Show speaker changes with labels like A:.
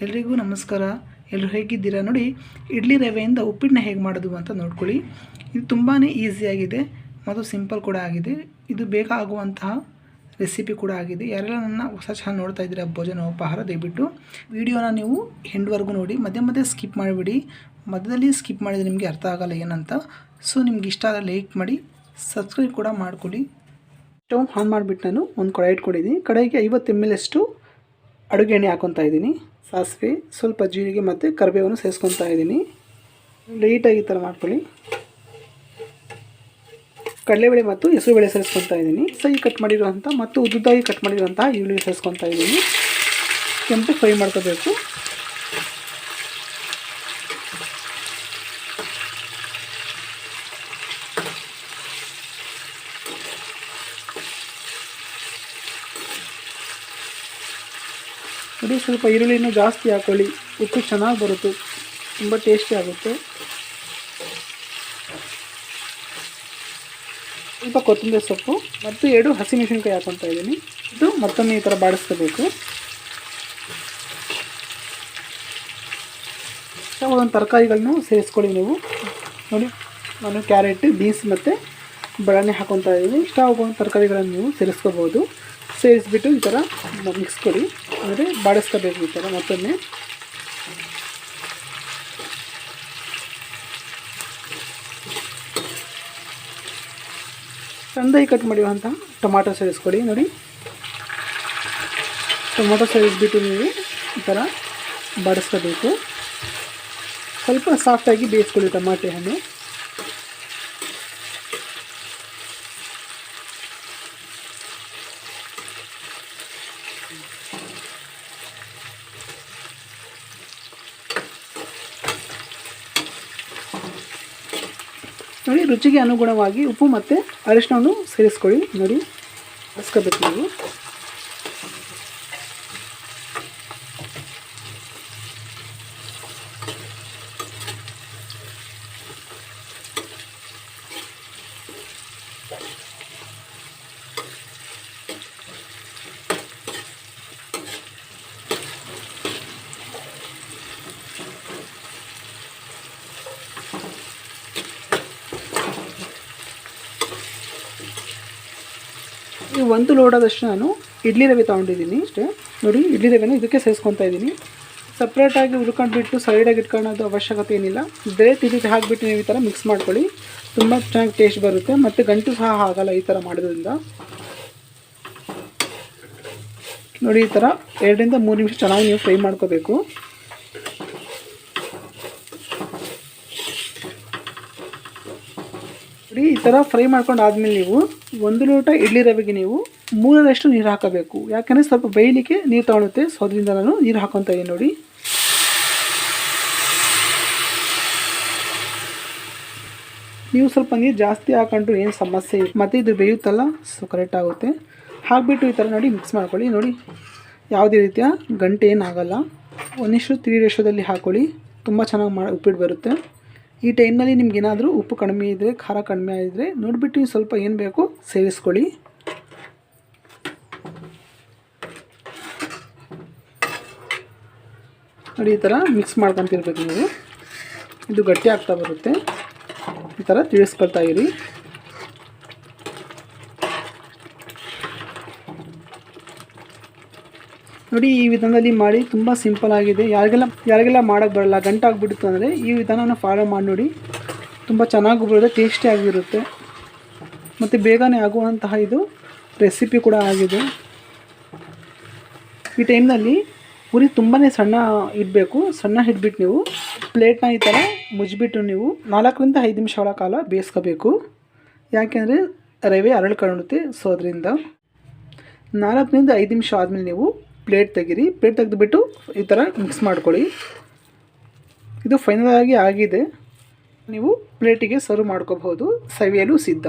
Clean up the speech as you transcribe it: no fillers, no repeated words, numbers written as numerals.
A: ಎಲ್ರಿಗೂ ನಮಸ್ಕಾರ. ಎಲ್ಲರೂ ಹೇಗಿದ್ದೀರಾ? ನೋಡಿ, ಇಡ್ಲಿ ರವೆಯಿಂದ ಉಪ್ಪಿಟ್ಟನ್ನ ಹೇಗೆ ಮಾಡೋದು ಅಂತ ನೋಡ್ಕೊಳ್ಳಿ. ಇದು ತುಂಬಾ ಈಸಿಯಾಗಿದೆ ಮತ್ತು ಸಿಂಪಲ್ ಕೂಡ ಆಗಿದೆ. ಇದು ಬೇಕಾಗುವಂತಹ ರೆಸಿಪಿ ಕೂಡ ಆಗಿದೆ. ಯಾರೆಲ್ಲ ನನ್ನ ಹೊಸ ಚಾನಲ್ ನೋಡ್ತಾ ಇದ್ದೀರಾ ಭೋಜನ ಉಪಹಾರ, ದಯವಿಟ್ಟು ವಿಡಿಯೋನ ನೀವು ಎಂಡ್ವರೆಗೂ ನೋಡಿ, ಮಧ್ಯೆ ಮಧ್ಯೆ ಸ್ಕಿಪ್ ಮಾಡಿಬಿಡಿ. ಮಧ್ಯದಲ್ಲಿ ಸ್ಕಿಪ್ ಮಾಡಿದರೆ ನಿಮಗೆ ಅರ್ಥ ಆಗಲ್ಲ ಏನಂತ. ಸೊ ನಿಮ್ಗೆ ಇಷ್ಟ ಆದರೆ ಲೈಕ್ ಮಾಡಿ, ಸಬ್ಸ್ಕ್ರೈಬ್ ಕೂಡ ಮಾಡ್ಕೊಳ್ಳಿ. ಸ್ಟವ್ ಆನ್ ಮಾಡಿಬಿಟ್ಟು ನಾನು ಒಂದು ಕಡಾಯಿ ಇಟ್ಕೊಂಡಿದ್ದೀನಿ. ಕಡಾಯಿಗೆ 50 ml ಅಷ್ಟು ಅಡುಗೆ ಎಣ್ಣೆ ಹಾಕ್ಕೊತಾ ಇದ್ದೀನಿ. ಸಾಸಿವೆ, ಸ್ವಲ್ಪ ಜೀರಿಗೆ ಮತ್ತು ಕರಿಬೇವನ್ನು ಸೇರಿಸ್ಕೊತಾ ಇದ್ದೀನಿ. ಲೈಟಾಗಿ ಈ ಥರ ಮಾಡ್ಕೊಳ್ಳಿ. ಕಡಲೆಬೇಳೆ ಮತ್ತು ಹೆಸರುಬೇಳೆ ಸೇರಿಸ್ಕೊತಾ ಇದ್ದೀನಿ. ಸೈ ಕಟ್ ಮಾಡಿರುವಂಥ ಮತ್ತು ಉದ್ದುದ್ದಾಗಿ ಕಟ್ ಮಾಡಿರುವಂಥ ಈರುಳ್ಳಿ ಸೇರಿಸ್ಕೊತಾ ಇದ್ದೀನಿ. ಕೆಂಪು ಫ್ರೈ ಮಾಡ್ಕೋಬೇಕು. ನೋಡಿ, ಸ್ವಲ್ಪ ಈರುಳ್ಳಿನೂ ಜಾಸ್ತಿ ಹಾಕ್ಕೊಳ್ಳಿ. ಉಪ್ಪು ಚೆನ್ನಾಗಿ ಬರುತ್ತೆ, ತುಂಬ ಟೇಸ್ಟಿ ಆಗುತ್ತೆ. ಸ್ವಲ್ಪ ಕೊತ್ತಂಬರಿ ಸೊಪ್ಪು ಮತ್ತು 2 ಹಸಿಮೆಣಸಿನ್ಕಾಯಿ ಹಾಕ್ಕೊತಾ ಇದ್ದೀನಿ. ಇದು ಮತ್ತೊಮ್ಮೆ ಈ ಥರ ಬಾಡಿಸ್ಕೋಬೇಕು. ಒಂದೊಂದು ತರಕಾರಿಗಳನ್ನೂ ಸೇರಿಸ್ಕೊಳ್ಳಿ ನೀವು. ನೋಡಿ, ನಾನು ಕ್ಯಾರೆಟ್, ಬೀನ್ಸ್ ಮತ್ತು ಬಟಾಣಿ ಹಾಕ್ಕೊತಾ ಇದ್ದೀನಿ. ಇಷ್ಟ ಆಗುವಂಥ ತರಕಾರಿಗಳನ್ನು ನೀವು ಸೇರಿಸ್ಕೋಬೋದು. ಸೇರಿಸ್ಬಿಟ್ಟು ಈ ಥರ ಮಿಕ್ಸ್ ಕೊಡಿ, ಅಂದರೆ ಬಾಡಿಸ್ಕೋಬೇಕು ಈ ಥರ ಮತ್ತೊಮ್ಮೆ. ಸಣ್ಣದಾಗಿ ಕಟ್ ಮಾಡಿರುವಂಥ ಟೊಮಾಟೊ ಸೇರಿಸ್ಕೊಡಿ. ನೋಡಿ, ಟೊಮಾಟೊ ಸೇರಿಸ್ಬಿಟ್ಟು ನೀವು ಈ ಥರ ಬಾಡಿಸ್ಕೋಬೇಕು. ಸ್ವಲ್ಪ ಸಾಫ್ಟಾಗಿ ಬೇಯಿಸ್ಕೊಳ್ಳಿ ಟೊಮಾಟೆ ಹಣ್ಣು. ನೋಡಿ, ರುಚಿಗೆ ಅನುಗುಣವಾಗಿ ಉಪ್ಪು ಮತ್ತು ಅರಿಶಿಣವನ್ನು ಸೇರಿಸ್ಕೊಳ್ಳಿ. ನೋಡಿ, ಹಾಸ್ಕೋಬೇಕು ನೀವು. ಈ 1 ಲೋಟದಷ್ಟು ನಾನು ಇಡ್ಲಿ ರವೆ ತೊಗೊಂಡಿದ್ದೀನಿ ಅಷ್ಟೇ. ನೋಡಿ, ಇಡ್ಲಿ ರವೆನ ಇದಕ್ಕೆ ಸೇರಿಸ್ಕೊತಾ ಇದ್ದೀನಿ. ಸಪ್ರೇಟಾಗಿ ಹುರ್ಕೊಂಡ್ಬಿಟ್ಟು ಸೈಡಾಗಿ ಇಟ್ಕೊಳ್ಳೋದು ಅವಶ್ಯಕತೆ ಏನಿಲ್ಲ. ಬೇರೆ ಇದಕ್ಕೆ ಹಾಕಿಬಿಟ್ಟು ನೀವು ಈ ಥರ ಮಿಕ್ಸ್ ಮಾಡ್ಕೊಳ್ಳಿ. ತುಂಬ ಚೆನ್ನಾಗಿ ಟೇಸ್ಟ್ ಬರುತ್ತೆ ಮತ್ತು ಗಂಟು ಸಹ ಆಗಲ್ಲ ಈ ಥರ ಮಾಡೋದ್ರಿಂದ. ನೋಡಿ, ಈ ಥರ 2 ರಿಂದ 3 ನಿಮಿಷ ಚೆನ್ನಾಗಿ ನೀವು ಫ್ರೈ ಮಾಡ್ಕೋಬೇಕು. ನೋಡಿ, ಈ ಥರ ಫ್ರೈ ಮಾಡ್ಕೊಂಡು ಆದಮೇಲೆ ನೀವು 1 ಲೋಟ ಇಡ್ಲಿ ರವೆಗೆ ನೀವು 3ರಷ್ಟು ನೀರು ಹಾಕಬೇಕು. ಯಾಕೆಂದರೆ ಸ್ವಲ್ಪ ಬೇಯಲಿಕ್ಕೆ ನೀರು ತಗೊಳುತ್ತೆ. ಸೊ ಅದರಿಂದ ನಾನು ನೀರು ಹಾಕ್ಕೊತಾ ಇದ್ದೀನಿ. ನೋಡಿ, ನೀವು ಸ್ವಲ್ಪ ನೀರು ಜಾಸ್ತಿ ಹಾಕೊಂಡ್ರು ಏನು ಸಮಸ್ಯೆ ಇಲ್ಲ, ಮತ್ತು ಇದು ಬೇಯುತ್ತಲ್ಲ, ಸೊ ಕರೆಕ್ಟ್ ಆಗುತ್ತೆ. ಹಾಕಿಬಿಟ್ಟು ಈ ಥರ ನೋಡಿ ಮಿಕ್ಸ್ ಮಾಡ್ಕೊಳ್ಳಿ. ನೋಡಿ, ಯಾವುದೇ ರೀತಿಯ ಗಂಟೆ ಏನಾಗಲ್ಲ. 1:3 ರೇಷದಲ್ಲಿ ಹಾಕ್ಕೊಳ್ಳಿ. ತುಂಬ ಚೆನ್ನಾಗಿ ಉಪ್ಪಿಟ್ಟು ಬರುತ್ತೆ. ಈ ಟೈಮ್ನಲ್ಲಿ ನಿಮ್ಗೆ ಏನಾದರೂ ಉಪ್ಪು ಕಡಿಮೆ ಇದ್ದರೆ, ಖಾರ ಕಡಿಮೆ ಆಗಿದ್ದರೆ ನೋಡಿಬಿಟ್ಟು ಸ್ವಲ್ಪ ಏನು ಬೇಕು ಸೇರಿಸ್ಕೊಳ್ಳಿ. ನೋಡಿ, ಈ ಥರ ಮಿಕ್ಸ್ ಮಾಡ್ಕೊತಿರ್ಬೇಕು ನೀವು. ಇದು ಗಟ್ಟಿ ಆಗ್ತಾ ಬರುತ್ತೆ. ಈ ಥರ ತಿಳಿಸ್ಕೊಳ್ತಾ ಇರಿ. ನೋಡಿ, ಈ ವಿಧಾನದಲ್ಲಿ ಮಾಡಿ, ತುಂಬ ಸಿಂಪಲ್ ಆಗಿದೆ. ಯಾರಿಗೆಲ್ಲ ಮಾಡೋಕ್ಕೆ ಬರಲ್ಲ, ಗಂಟಾಗ್ಬಿಡುತ್ತೆ ಅಂದರೆ ಈ ವಿಧಾನನ ಫಾಲೋ ಮಾಡಿ ನೋಡಿ. ತುಂಬ ಚೆನ್ನಾಗಿ ಬರುತ್ತೆ, ಟೇಸ್ಟಿಯಾಗಿರುತ್ತೆ ಮತ್ತು ಬೇಗನೆ ಆಗುವಂತಹ ಇದು ರೆಸಿಪಿ ಕೂಡ ಆಗಿದೆ. ಈ ಟೈಮ್ನಲ್ಲಿ ಉರಿ ತುಂಬಾ ಸಣ್ಣ ಇಡಬೇಕು. ಸಣ್ಣ ಇಟ್ಬಿಟ್ಟು ನೀವು ಪ್ಲೇಟ್ನ ಈ ಥರ ಮುಚ್ಚಿಬಿಟ್ಟು ನೀವು 4 ರಿಂದ 5 ನಿಮಿಷಗಳ ಕಾಲ ಬೇಯಿಸ್ಕೋಬೇಕು. ಯಾಕೆಂದರೆ ರವೆ ಅರಳ್ಕೊಳ್ಳುತ್ತೆ. ಸೊ ಅದರಿಂದ 4 ರಿಂದ 5 ನಿಮಿಷ ಆದಮೇಲೆ ನೀವು ಪ್ಲೇಟ್ ತೆಗೀರಿ. ಪ್ಲೇಟ್ ತೆಗೆದುಬಿಟ್ಟು ಈ ಥರ ಮಿಕ್ಸ್ ಮಾಡ್ಕೊಳ್ಳಿ. ಇದು ಫೈನಲ್ ಆಗಿ ಆಗಿದೆ. ನೀವು ಪ್ಲೇಟಿಗೆ ಸರ್ವ್ ಮಾಡ್ಕೋಬಹುದು. ಸವಿಯಲು ಸಿದ್ಧ.